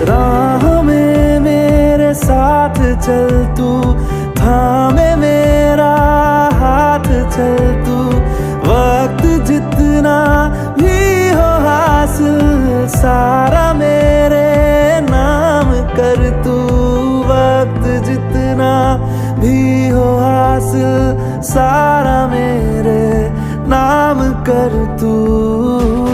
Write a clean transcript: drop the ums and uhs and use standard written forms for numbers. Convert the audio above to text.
राह में मेरे साथ चल तू, थामे मेरा हाथ चल तू। वक्त जितना भी हो हासिल सारा मेरे नाम कर तू। वक्त जितना भी हो हासिल सारा मेरे नाम कर तू।